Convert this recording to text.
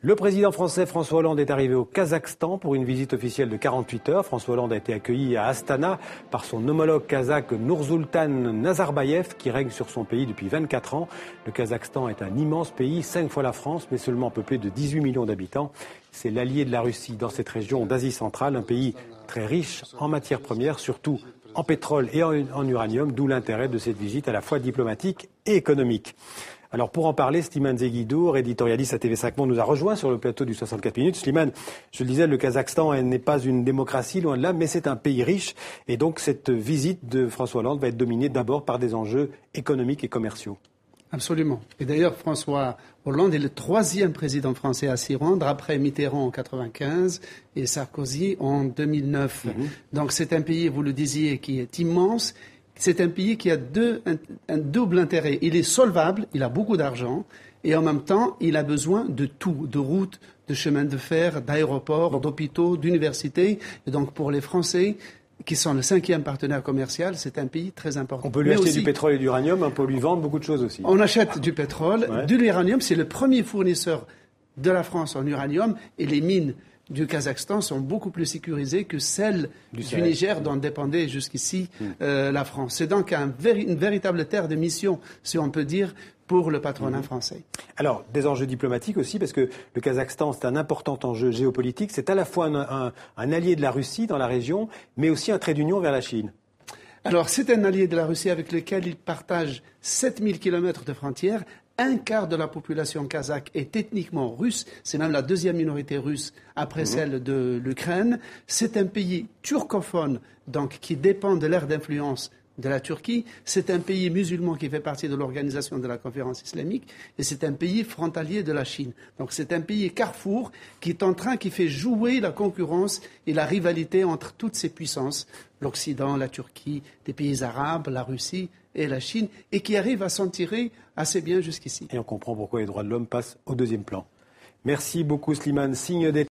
Le président français François Hollande est arrivé au Kazakhstan pour une visite officielle de 48 heures. François Hollande a été accueilli à Astana par son homologue kazakh Nursultan Nazarbayev qui règne sur son pays depuis 24 ans. Le Kazakhstan est un immense pays, 5 fois la France, mais seulement peuplé de 18 millions d'habitants. C'est l'allié de la Russie dans cette région d'Asie centrale, un pays très riche en matières premières, surtout en pétrole et en uranium, d'où l'intérêt de cette visite à la fois diplomatique et économique. Alors pour en parler, Slimane Zeghidour, éditorialiste à TV5 Monde, nous a rejoint sur le plateau du 64 minutes. Slimane, je le disais, le Kazakhstan n'est pas une démocratie, loin de là, mais c'est un pays riche. Et donc cette visite de François Hollande va être dominée d'abord par des enjeux économiques et commerciaux. Absolument. Et d'ailleurs, François Hollande est le 3e président français à s'y rendre, après Mitterrand en 1995 et Sarkozy en 2009. Donc c'est un pays, vous le disiez, qui est immense. C'est un pays qui a un double intérêt. Il est solvable, il a beaucoup d'argent, et en même temps, il a besoin de tout, de routes, de chemins de fer, d'aéroports, d'hôpitaux, d'universités. Et donc pour les Français, qui sont le 5e partenaire commercial, c'est un pays très important. On peut lui acheter du pétrole et du uranium, on peut lui vendre beaucoup de choses aussi. On achète du pétrole, de l'uranium, c'est le premier fournisseur de la France en uranium, et les mines du Kazakhstan sont beaucoup plus sécurisées que celles du Niger dont dépendait jusqu'ici la France. C'est donc une véritable terre de mission, si on peut dire, pour le patronat français. Alors, des enjeux diplomatiques aussi, parce que le Kazakhstan, c'est un important enjeu géopolitique. C'est à la fois un allié de la Russie dans la région, mais aussi un trait d'union vers la Chine. Alors, c'est un allié de la Russie avec lequel il partage 7000 km de frontières. Un quart de la population kazakh est ethniquement russe. C'est même la 2e minorité russe après celle de l'Ukraine. C'est un pays turcophone, donc qui dépend de l'ère d'influence de la Turquie. C'est un pays musulman qui fait partie de l'organisation de la conférence islamique. Et c'est un pays frontalier de la Chine. Donc c'est un pays carrefour qui fait jouer la concurrence et la rivalité entre toutes ces puissances. L'Occident, la Turquie, des pays arabes, la Russie et la Chine, et qui arrive à s'en tirer assez bien jusqu'ici. Et on comprend pourquoi les droits de l'homme passent au 2e plan. Merci beaucoup Slimane. Signe d'État.